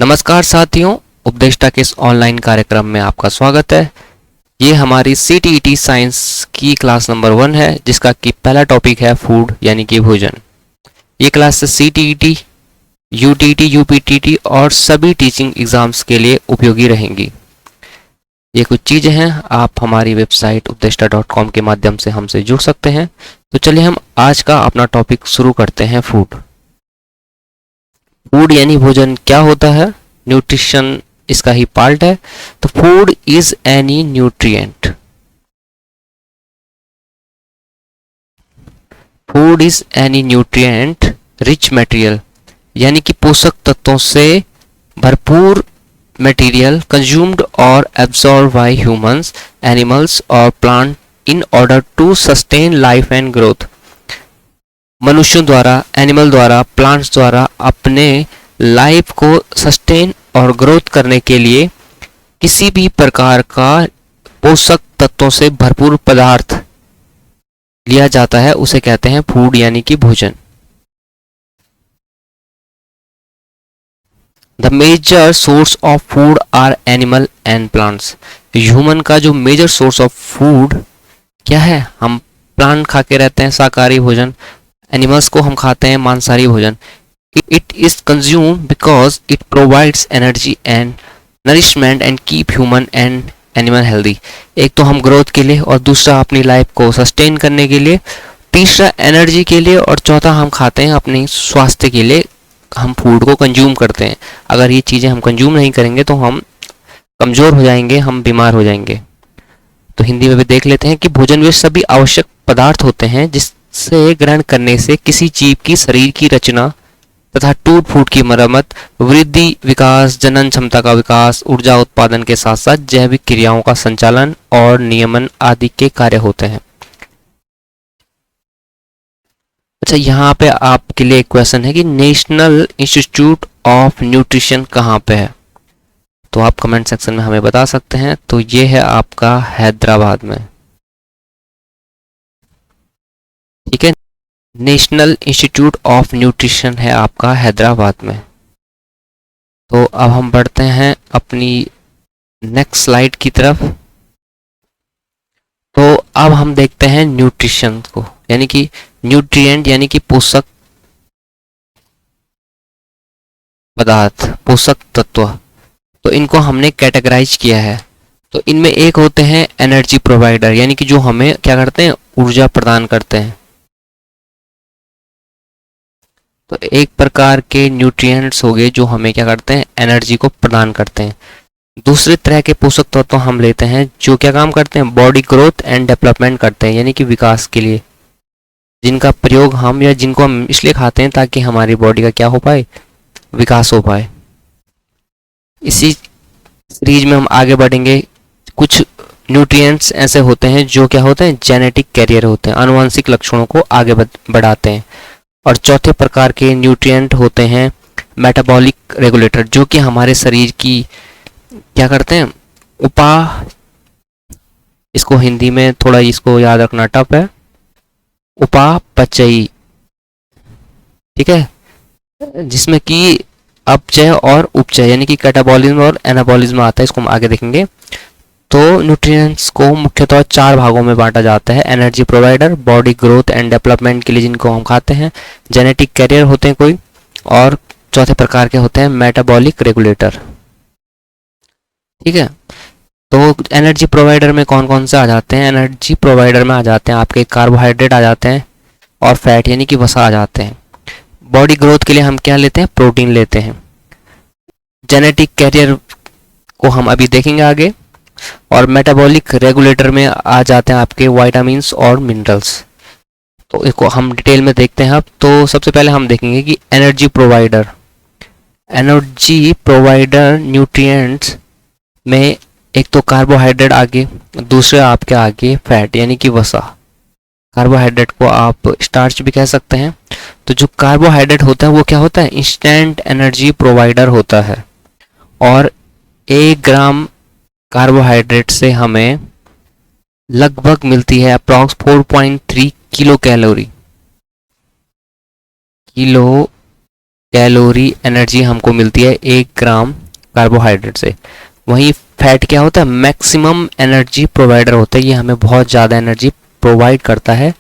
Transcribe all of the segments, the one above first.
नमस्कार साथियों, उपदेष्टा के इस ऑनलाइन कार्यक्रम में आपका स्वागत है। ये हमारी CTET साइंस की क्लास नंबर 1 है, जिसका कि पहला टॉपिक है फूड यानी कि भोजन। ये क्लास CTET, UTT, UPTT और सभी टीचिंग एग्जाम्स के लिए उपयोगी रहेंगी। ये कुछ चीज़ें हैं, आप हमारी वेबसाइट उपदेष्टा.com के माध्यम से हमसे जुड़ सकते हैं। तो चलिए हम आज का अपना टॉपिक शुरू करते हैं। फूड यानी भोजन क्या होता है? न्यूट्रिशन इसका ही पार्ट है। तो food is any nutrient. Food is any nutrient rich material, यानी कि पोषक तत्वों से भरपूर मटेरियल कंज्यूम्ड और एब्जॉर्ब बाय ह्यूमंस, एनिमल्स और plant in order to sustain life and growth. मनुष्यों द्वारा, एनिमल द्वारा, प्लांट्स द्वारा अपने लाइफ को सस्टेन और ग्रोथ करने के लिए किसी भी प्रकार का पोषक तत्वों से भरपूर पदार्थ लिया जाता है, उसे कहते हैं फूड यानी कि भोजन। The major source of food are animal and plants. Human का जो मेजर सोर्स ऑफ फूड क्या है? हम प्लांट खा के रहते हैं, शाकाहारी भोजन। एनिमल्स को हम खाते हैं मांसाहारी भोजन। It is consume because it provides energy and nourishment and keep human and animal healthy. एक तो हम ग्रोथ के लिए, और दूसरा अपनी लाइफ को सस्टेन करने के लिए, तीसरा एनर्जी के लिए, और चौथा हम खाते हैं अपने स्वास्थ्य के लिए। हम फूड को कंज्यूम करते हैं। अगर ये चीज़ें हम कंज्यूम नहीं करेंगे तो हम कमज़ोर हो जाएंगे, हम बीमार हो जाएंगे। तो हिंदी में भी देख लेते हैं कि भोजन वे सभी आवश्यक पदार्थ होते हैं जिससे ग्रहण करने से किसी जीव की शरीर की रचना तथा टूट फूट की मरम्मत, वृद्धि, विकास, जनन क्षमता का विकास, ऊर्जा उत्पादन के साथ साथ जैविक क्रियाओं का संचालन और नियमन आदि के कार्य होते हैं। अच्छा, यहाँ पे आपके लिए एक क्वेश्चन है कि नेशनल इंस्टीट्यूट ऑफ न्यूट्रिशन कहाँ पे है? तो आप कमेंट सेक्शन में हमें बता सकते हैं। तो ये है आपका हैदराबाद में, ठीक है। नेशनल इंस्टीट्यूट ऑफ न्यूट्रिशन है आपका हैदराबाद में। तो अब हम बढ़ते हैं अपनी नेक्स्ट स्लाइड की तरफ। तो अब हम देखते हैं न्यूट्रिशन को, यानी कि न्यूट्रिएंट यानी कि पोषक पदार्थ, पोषक तत्व। तो इनको हमने कैटेगराइज किया है। तो इनमें एक होते हैं एनर्जी प्रोवाइडर, यानी कि जो हमें क्या करते हैं? ऊर्जा प्रदान करते हैं। तो एक प्रकार के न्यूट्रिएंट्स हो गए जो हमें क्या करते हैं? एनर्जी को प्रदान करते हैं। दूसरे तरह के पोषक तत्व हम लेते हैं जो क्या काम करते हैं? बॉडी ग्रोथ एंड डेवलपमेंट करते हैं, यानी कि विकास के लिए, जिनका प्रयोग हम या जिनको हम इसलिए खाते हैं ताकि हमारी बॉडी का क्या हो पाए? विकास हो पाए। इसी सीरीज में हम आगे बढ़ेंगे। कुछ न्यूट्रिएंट्स ऐसे होते हैं जो क्या होते हैं? जेनेटिक कैरियर होते हैं, आनुवंशिक लक्षणों को आगे बढ़ाते हैं। और चौथे प्रकार के न्यूट्रिएंट होते हैं मेटाबॉलिक रेगुलेटर, जो कि हमारे शरीर की क्या करते हैं? इसको हिंदी में थोड़ा इसको याद रखना टफ है, उपापचयी, ठीक है, जिसमें कि अपचय और उपचय यानी कि कैटाबॉलिज्म और एनाबॉलिज्म आता है। इसको हम आगे देखेंगे। तो न्यूट्रिएंट्स को मुख्यतः 4 भागों में बांटा जाता है। Energy provider, body growth and development के लिए जिनको हम खाते हैं, जेनेटिक कैरियर होते हैं कोई, और चौथे प्रकार के होते हैं मेटाबॉलिक रेगुलेटर, ठीक है। तो एनर्जी प्रोवाइडर में कौन कौन से आ जाते हैं? एनर्जी प्रोवाइडर में आ जाते हैं आपके कार्बोहाइड्रेट आ जाते हैं, और फैट यानी कि वसा आ जाते हैं। बॉडी ग्रोथ के लिए हम क्या लेते हैं? प्रोटीन लेते हैं। जेनेटिक कैरियर को हम अभी देखेंगे आगे। और मेटाबॉलिक रेगुलेटर में आ जाते हैं आपके विटामिन्स और मिनरल्स। तो इसको हम डिटेल में देखते हैं अब। तो सबसे पहले हम देखेंगे कि एनर्जी प्रोवाइडर न्यूट्रिएंट्स में एक तो कार्बोहाइड्रेट आगे, दूसरे आपके आगे फैट यानी कि वसा। कार्बोहाइड्रेट को आप स्टार्च भी कह सकते हैं। तो जो कार्बोहाइड्रेट होता है वो क्या होता है? इंस्टेंट एनर्जी प्रोवाइडर होता है। और 1 ग्राम कार्बोहाइड्रेट से हमें लगभग मिलती है अप्रॉक्स 4.3 किलो कैलोरी एनर्जी हमको मिलती है 1 ग्राम कार्बोहाइड्रेट से। वहीं फैट क्या होता है, मैक्सिमम एनर्जी प्रोवाइडर होता है, ये हमें बहुत ज़्यादा एनर्जी प्रोवाइड करता है।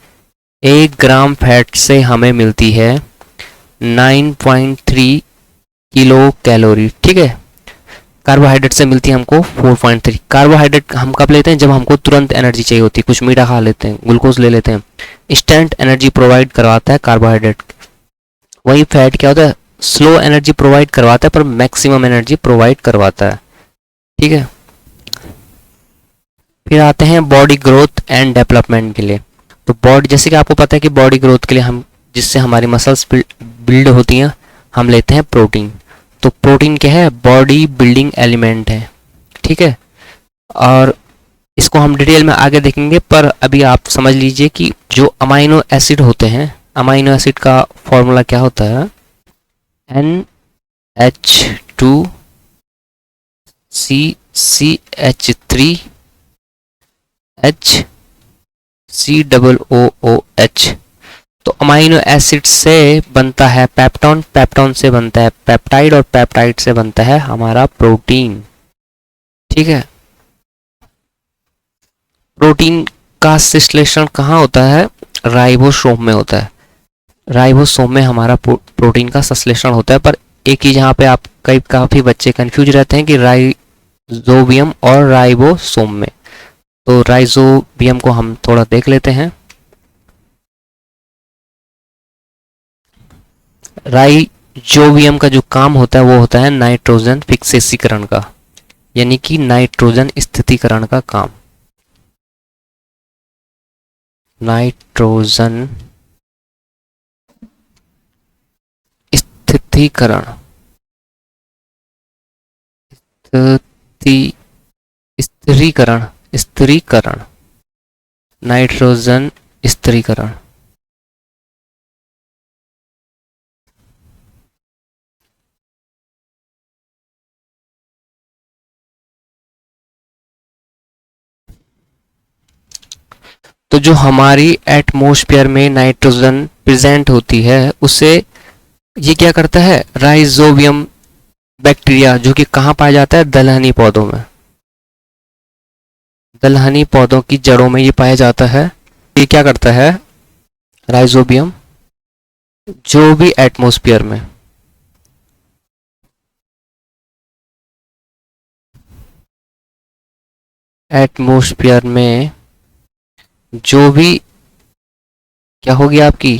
1 ग्राम फैट से हमें मिलती है 9.3 किलो कैलोरी, ठीक है। कार्बोहाइड्रेट से मिलती है हमको 4.3। कार्बोहाइड्रेट हम कब लेते हैं, जब हमको तुरंत एनर्जी चाहिए होती है, कुछ मीठा खा लेते हैं, ग्लूकोज ले लेते हैं, इंस्टेंट एनर्जी प्रोवाइड करवाता है कार्बोहाइड्रेट। वही फैट क्या होता है, स्लो एनर्जी प्रोवाइड करवाता है पर मैक्सिमम एनर्जी प्रोवाइड करवाता है, ठीक है। फिर आते हैं बॉडी ग्रोथ एंड डेवलपमेंट के लिए। तो बॉडी, जैसे कि आपको पता है कि बॉडी ग्रोथ के लिए हम, जिससे हमारी मसल्स बिल्ड होती हैं, हम लेते हैं प्रोटीन। तो प्रोटीन क्या है, बॉडी बिल्डिंग एलिमेंट है, ठीक है। और इसको हम डिटेल में आगे देखेंगे, पर अभी आप समझ लीजिए कि जो अमाइनो एसिड होते हैं, अमाइनो एसिड का फॉर्मूला क्या होता है, NH2CCH3HCOOH। तो अमाइनो एसिड से बनता है पेप्टोन, पेप्टोन से बनता है पेप्टाइड, और पेप्टाइड से बनता है हमारा प्रोटीन, ठीक है। प्रोटीन का संश्लेषण कहाँ होता है, राइबोसोम में होता है। राइबोसोम में हमारा प्रोटीन का संश्लेषण होता है। पर एक चीज यहाँ पे आप काफी बच्चे कंफ्यूज रहते हैं कि राइजोबियम और राइबोसोम में। तो राइजोबियम को हम थोड़ा देख लेते हैं। राइजोबियम का जो काम होता है वो होता है नाइट्रोजन फिक्सेसीकरण का, यानी कि नाइट्रोजन स्थितीकरण का काम। नाइट्रोजन स्थिरीकरण, स्थिरीकरण, स्थिरीकरण, नाइट्रोजन स्थिरीकरण। तो जो हमारी एटमॉस्फेयर में नाइट्रोजन प्रेजेंट होती है, उसे ये क्या करता है, राइजोबियम बैक्टीरिया, जो कि कहाँ पाया जाता है, दलहनी पौधों में। दलहनी पौधों की जड़ों में ये पाया जाता है। ये क्या करता है, राइजोबियम, जो भी एटमॉस्फेयर में जो भी क्या होगी आपकी,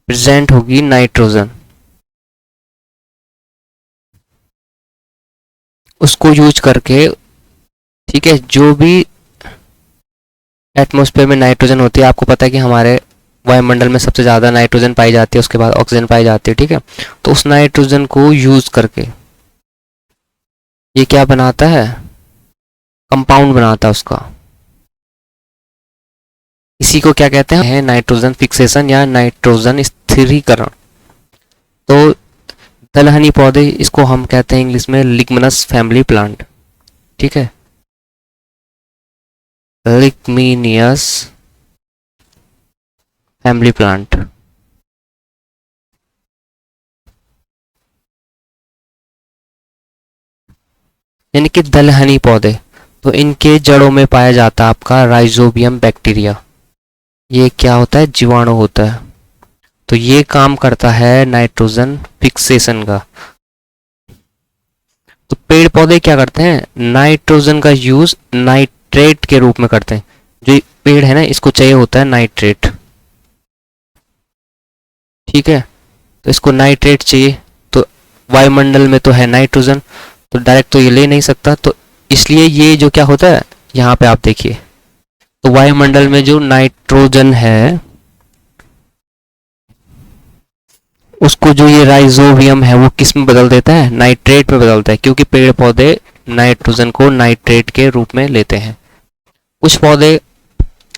प्रेजेंट होगी नाइट्रोजन, उसको यूज करके, ठीक है। जो भी एटमॉस्फेयर में नाइट्रोजन होती है, आपको पता है कि हमारे वायुमंडल में सबसे ज़्यादा नाइट्रोजन पाई जाती है, उसके बाद ऑक्सीजन पाई जाती है, ठीक है। तो उस नाइट्रोजन को यूज करके ये क्या बनाता है, कंपाउंड बनाता है उसका। इसी को क्या कहते हैं, नाइट्रोजन फिक्सेशन या नाइट्रोजन स्थिरीकरण। तो दलहनी पौधे, इसको हम कहते हैं इंग्लिश में लिग्मिनस फैमिली प्लांट, ठीक है। लिग्मिनियस फैमिली प्लांट। यानी कि दलहनी पौधे, तो इनके जड़ों में पाया जाता है आपका राइजोबियम बैक्टीरिया। ये क्या होता है, जीवाणु होता है। तो ये काम करता है नाइट्रोजन फिक्सेशन का। तो पेड़ पौधे क्या करते हैं, नाइट्रोजन का यूज नाइट्रेट के रूप में करते हैं। जो पेड़ है ना, इसको चाहिए होता है नाइट्रेट, ठीक है। तो इसको नाइट्रेट चाहिए, तो वायुमंडल में तो है नाइट्रोजन, तो डायरेक्ट तो ये ले नहीं सकता, तो इसलिए ये जो क्या होता है, यहाँ पे आप देखिए, तो वायुमंडल में जो नाइट्रोजन है, उसको जो ये राइजोबियम है वो किस में बदल देता है, नाइट्रेट में बदलता है, क्योंकि पेड़ पौधे नाइट्रोजन को नाइट्रेट के रूप में लेते हैं। कुछ पौधे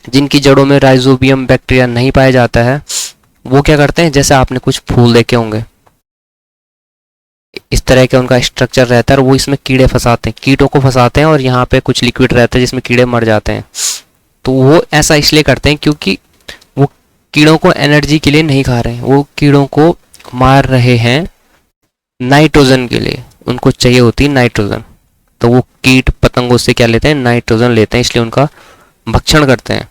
जिनकी जड़ों में राइजोबियम बैक्टीरिया नहीं पाया जाता है, वो क्या करते हैं, जैसे आपने कुछ फूल देखे होंगे, इस तरह का उनका स्ट्रक्चर रहता है, और वो इसमें कीड़े फंसाते हैं, कीटों को फंसाते हैं, और यहाँ पे कुछ लिक्विड रहता है जिसमें कीड़े मर जाते हैं। तो वो ऐसा इसलिए करते हैं क्योंकि वो कीड़ों को एनर्जी के लिए नहीं खा रहे हैं, वो कीड़ों को मार रहे हैं नाइट्रोजन के लिए उनको चाहिए होती है नाइट्रोजन, तो वो कीट पतंगों से क्या लेते हैं, नाइट्रोजन लेते हैं, इसलिए उनका भक्षण करते हैं।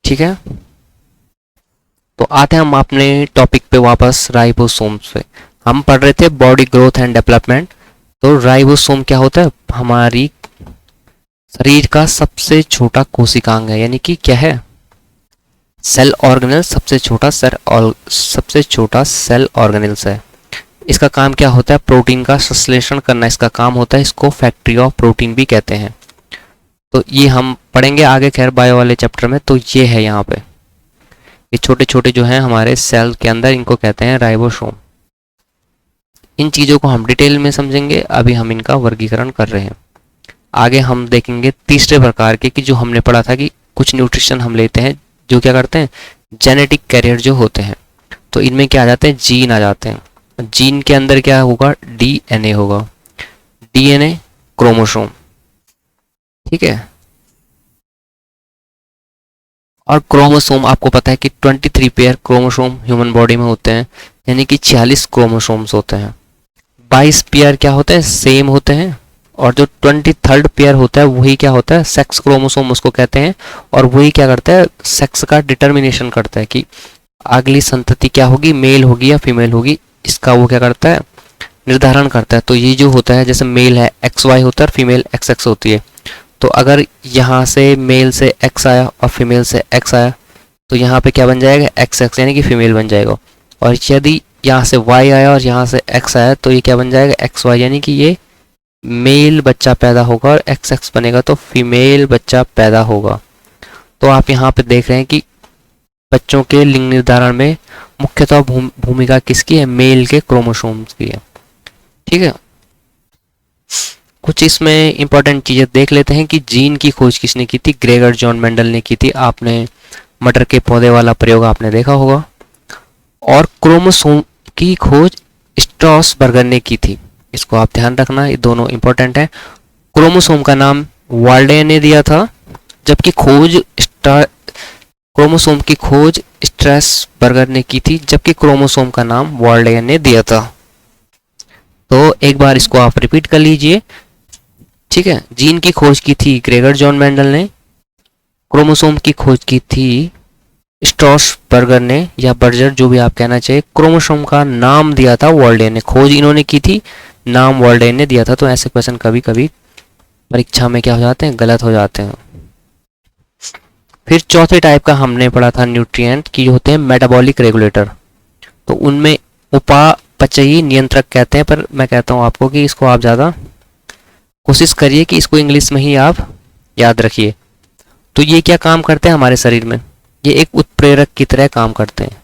ठीक है, तो आते हैं हम अपने टॉपिक पे वापस, राइबोसोम्स पे। हम पढ़ रहे थे बॉडी ग्रोथ एंड डेवलपमेंट। तो राइबोसोम क्या होता है, हमारी शरीर का सबसे छोटा कोशिकांग है, यानी कि क्या है, सेल ऑर्गेनल, सबसे छोटा सेल ऑर्गेनल्स है। इसका काम क्या होता है, प्रोटीन का संश्लेषण करना इसका काम होता है, इसको फैक्ट्री ऑफ प्रोटीन भी कहते हैं। तो ये हम पढ़ेंगे आगे खैर बायो वाले चैप्टर में। तो ये है यहाँ पे, ये छोटे छोटे जो हैं हमारे सेल के अंदर, इनको कहते हैं राइबोसोम। इन चीज़ों को हम डिटेल में समझेंगे, अभी हम इनका वर्गीकरण कर रहे हैं। आगे हम देखेंगे तीसरे प्रकार के, कि जो हमने पढ़ा था कि कुछ न्यूट्रिशन हम लेते हैं जो क्या करते हैं, जेनेटिक कैरियर जो होते हैं। तो इनमें क्या आ जाते हैं, जीन आ जाते हैं। जीन के अंदर क्या होगा, डीएनए होगा, डीएनए क्रोमोसोम। ठीक है, और क्रोमोसोम आपको पता है कि 23 पेयर क्रोमोसोम ह्यूमन बॉडी में होते हैं, यानी कि 46 क्रोमोसोम्स होते हैं। 22 पेयर क्या होते हैं, सेम होते हैं, और जो 23rd पेयर होता है वही क्या होता है, सेक्स क्रोमोसोम उसको कहते हैं। और वही क्या करता है, सेक्स का डिटर्मिनेशन करता है कि अगली संतति क्या होगी, मेल होगी या फीमेल होगी, इसका वो क्या करता है, निर्धारण करता है। तो ये जो होता है, जैसे मेल है XY होता है और फीमेल XX होती है। तो अगर यहाँ से मेल से X आया और फीमेल से X आया, तो यहाँ पे क्या बन जाएगा, XX, यानी कि फीमेल बन जाएगा। और यदि यहाँ से Y आया और यहाँ से X आया, तो ये क्या बन जाएगा, XY, यानी कि ये मेल बच्चा पैदा होगा, और XX बनेगा तो फीमेल बच्चा पैदा होगा। तो आप यहाँ पे देख रहे हैं कि बच्चों के लिंग निर्धारण में मुख्यतः भूमिका किसकी है, मेल के क्रोमोसोम्स की है। ठीक है, कुछ इसमें इंपॉर्टेंट चीजें देख लेते हैं कि जीन की खोज किसने की थी, ग्रेगर जॉन मेंडल ने की थी। आपने मटर के पौधे वाला प्रयोग आपने देखा होगा। और क्रोमोसोम की खोज स्ट्रॉसबर्गर ने की थी, इसको आप ध्यान रखना, ये दोनों इंपॉर्टेंट है। क्रोमोसोम का नाम वाल्डे ने दिया था, जबकि क्रोमोसोम की खोज स्ट्रॉसबर्गर ने की थी, जबकि क्रोमोसोम का नाम वाल्डे ने दिया था। तो एक बार इसको आप रिपीट कर लीजिए। ठीक है, जीन की खोज की थी ग्रेगर जॉन मेंडल ने, क्रोमोसोम की खोज की थी स्ट्रॉसबर्गर ने, या बर्जर जो भी आप कहना चाहिए। क्रोमोसोम का नाम दिया था वाल्डे ने, खोज इन्होंने की थी, नाम वाल्डे ने दिया था। तो ऐसे क्वेश्चन कभी कभी परीक्षा में क्या हो जाते हैं, गलत हो जाते हैं। फिर चौथे टाइप का हमने पढ़ा था न्यूट्रिएंट की, होते हैं मेटाबॉलिक रेगुलेटर। तो उनमें उपापचयी नियंत्रक कहते हैं, पर मैं कहता हूँ आपको कि इसको आप ज़्यादा कोशिश करिए कि इसको इंग्लिश में ही आप याद रखिए। तो ये क्या काम करते हैं हमारे शरीर में, ये एक उत्प्रेरक की तरह काम करते हैं।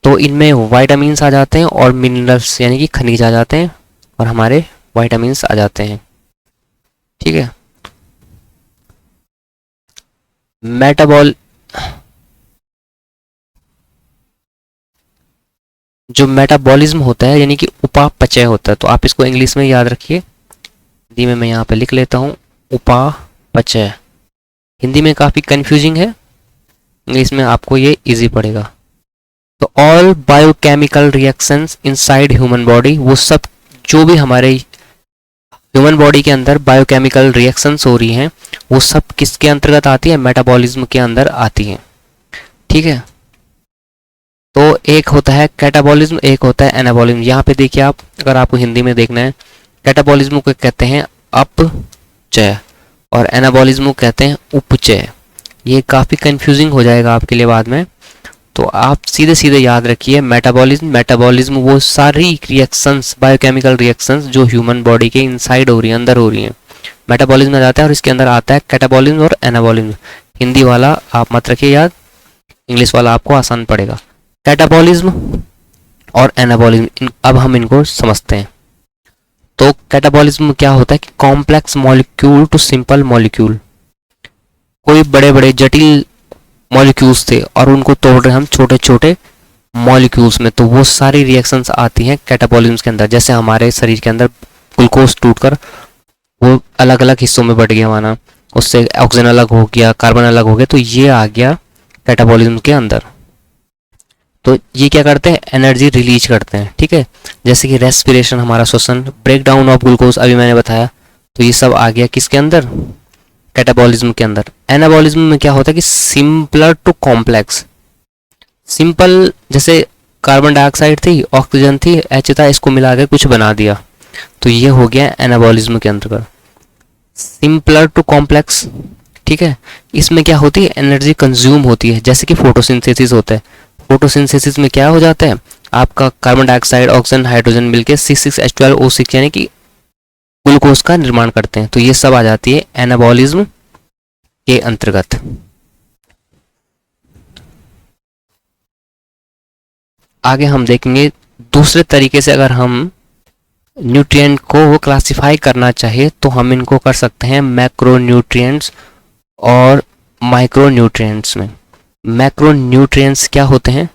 तो इनमें वाइटामिन्स आ जाते हैं और मिनरल्स यानी कि खनिज आ जाते हैं, और हमारे वाइटामिन्स आ जाते हैं। ठीक है, जो मेटाबॉलिज्म होता है यानी कि उपापचय होता है, तो आप इसको इंग्लिश में याद रखिए। हिंदी में मैं यहाँ पे लिख लेता हूँ, उपापचय। हिंदी में काफ़ी कंफ्यूजिंग है, इंग्लिश में आपको ये इजी पड़ेगा। तो all biochemical reactions inside human body, वो सब जो भी हमारे ह्यूमन बॉडी के अंदर बायोकेमिकल रिएक्शंस हो रही हैं, वो सब किसके अंतर्गत आती है, मेटाबॉलिज्म के अंदर आती हैं। ठीक है, तो एक होता है कैटाबॉलिज्म, एक होता है एनाबॉलिज्म। यहाँ पे देखिए आप, अगर आपको हिंदी में देखना है, कैटाबॉलिज्म को कहते हैं अपचय और एनाबॉलिज्म को कहते हैं उपचय। ये काफ़ी कंफ्यूजिंग हो जाएगा आपके लिए बाद में, तो आप सीधे सीधे याद रखिए मेटाबॉलिज्म वो सारी रिएक्शंस, बायोकेमिकल रिएक्शंस जो ह्यूमन बॉडी के इनसाइड हो रही हैं, अंदर हो रही हैं, मेटाबॉलिज्म में जाता है। और इसके अंदर आता है कैटाबॉलिज्म और एनाबॉलिज्म। हिंदी वाला आप मत रखिए याद, इंग्लिश वाला आपको आसान पड़ेगा। कैटाबॉलिज्म और एनाबॉलिज्म, अब हम इनको समझते हैं। तो कैटाबॉलिज्म क्या होता है कि complex molecule to simple molecule, कोई बड़े बड़े जटिल मॉलिक्यूल्स थे और उनको तोड़ रहे हम छोटे छोटे मॉलिक्यूल्स में, तो वो सारी रिएक्शंस आती हैं कैटाबॉलिज्म के अंदर। जैसे हमारे शरीर के अंदर ग्लूकोज टूटकर वो अलग अलग हिस्सों में बढ़ गया माना, उससे ऑक्सीजन अलग हो गया, कार्बन अलग हो गया, तो ये आ गया कैटाबॉलिज्म के अंदर। तो ये क्या करते हैं, एनर्जी रिलीज करते हैं, ठीक है। जैसे कि रेस्पिरेशन हमारा श्वसन, ब्रेक डाउन ऑफ ग्लूकोज अभी मैंने बताया, तो ये सब आ गया किसके अंदर, कैटाबॉलिज्म के अंदर। एनाबॉलिज्म में क्या होता है कि सिंपलर टू कॉम्प्लेक्स, सिंपल जैसे कार्बन डाइऑक्साइड थी, ऑक्सीजन थी, एच था, इसको मिला के कुछ बना दिया, तो ये हो गया एनाबॉलिज्म के अंतर्गत। सिंपलर टू कॉम्प्लेक्स, ठीक है, इसमें क्या होती है, एनर्जी कंज्यूम होती है, जैसे कि फोटोसिंथेसिस होता है। फोटोसिंथेसिस में क्या हो जाता है, आपका कार्बन डाइऑक्साइड, ऑक्सीजन, हाइड्रोजन मिलके C6H12O6 यानी कि ग्लूकोज का निर्माण करते हैं, तो ये सब आ जाती है एनाबॉलिज्म के अंतर्गत। आगे हम देखेंगे दूसरे तरीके से, अगर हम न्यूट्रिएंट को क्लासिफाई करना चाहिए तो हम इनको कर सकते हैं मैक्रोन्यूट्रिएंट्स और माइक्रोन्यूट्रिएंट्स में। मैक्रोन्यूट्रिएंट्स क्या होते हैं,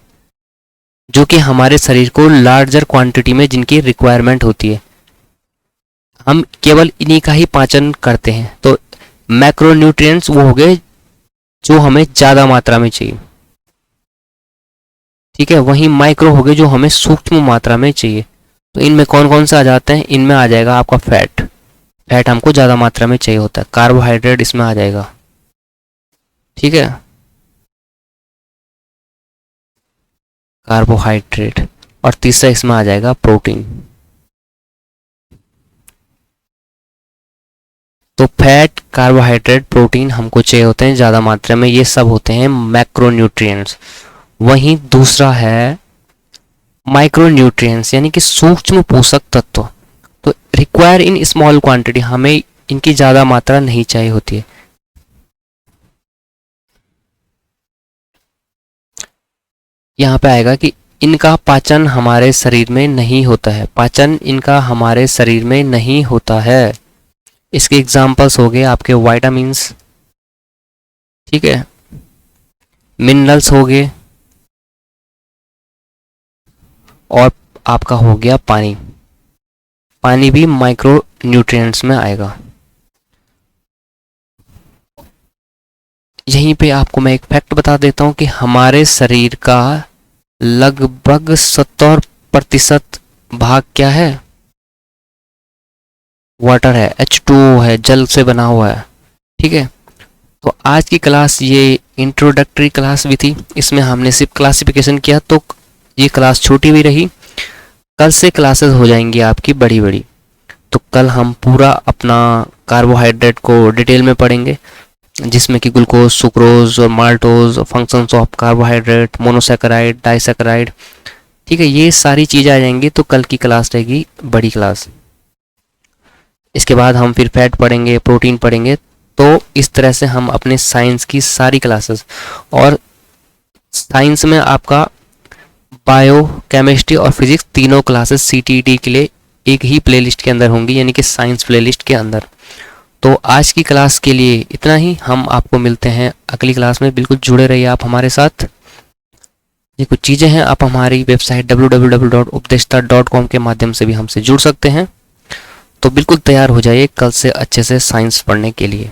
जो कि हमारे शरीर को लार्जर क्वांटिटी में जिनकी रिक्वायरमेंट होती है, हम केवल इन्हीं का ही पाचन करते हैं, तो मैक्रोन्यूट्रिएंट्स वो हो गए जो हमें ज़्यादा मात्रा में चाहिए, ठीक है। वहीं माइक्रो हो गए जो हमें सूक्ष्म मात्रा में चाहिए। तो इनमें कौन कौन से आ जाते हैं, इनमें आ जाएगा आपका फैट, फैट हमको ज़्यादा मात्रा में चाहिए होता है। कार्बोहाइड्रेट इसमें आ जाएगा, ठीक है, कार्बोहाइड्रेट। और तीसरा इसमें आ जाएगा प्रोटीन। तो फैट, कार्बोहाइड्रेट, प्रोटीन हमको चाहिए होते हैं ज़्यादा मात्रा में, ये सब होते हैं मैक्रोन्यूट्रिएंट्स। वहीं दूसरा है माइक्रोन्यूट्रिएंट्स यानी कि सूक्ष्म पोषक तत्व। तो रिक्वायर इन स्मॉल क्वांटिटी, हमें इनकी ज़्यादा मात्रा नहीं चाहिए होती है। यहाँ पे आएगा कि इनका पाचन हमारे शरीर में नहीं होता है, पाचन इनका हमारे शरीर में नहीं होता है। इसके एग्जाम्पल्स हो गए आपके वाइटामिन्स, ठीक है, मिनरल्स हो गए, और आपका हो गया पानी। पानी भी माइक्रो न्यूट्रिएंट्स में आएगा। यहीं पे आपको मैं एक फैक्ट बता देता हूं कि हमारे शरीर का लगभग 70% भाग क्या है, वाटर है, H2O है, जल से बना हुआ है, ठीक है। तो आज की क्लास ये इंट्रोडक्टरी क्लास भी थी, इसमें हमने सिर्फ क्लासिफिकेशन किया, तो ये क्लास छोटी भी रही। कल से क्लासेस हो जाएंगी आपकी बड़ी बड़ी, तो कल हम पूरा अपना कार्बोहाइड्रेट को डिटेल में पढ़ेंगे, जिसमें कि ग्लूकोज, सुक्रोज और maltose, functions of carbohydrate, monosaccharide, disaccharide, ठीक है, ये सारी चीज़ें आ जाएंगी। तो कल की क्लास रहेगी बड़ी क्लास। इसके बाद हम फिर फैट पढ़ेंगे, प्रोटीन पढ़ेंगे। तो इस तरह से हम अपने साइंस की सारी क्लासेस, और साइंस में आपका बायो, केमिस्ट्री और फिजिक्स तीनों क्लासेस CTET के लिए एक ही प्लेलिस्ट के अंदर होंगी, यानी कि साइंस प्लेलिस्ट के अंदर। तो आज की क्लास के लिए इतना ही, हम आपको मिलते हैं अगली क्लास में। बिल्कुल जुड़े रहिए आप हमारे साथ। ये कुछ चीज़ें हैं, आप हमारी वेबसाइट www.updeshta.com के माध्यम से भी हमसे जुड़ सकते हैं। तो बिल्कुल तैयार हो जाइए कल से अच्छे से साइंस पढ़ने के लिए।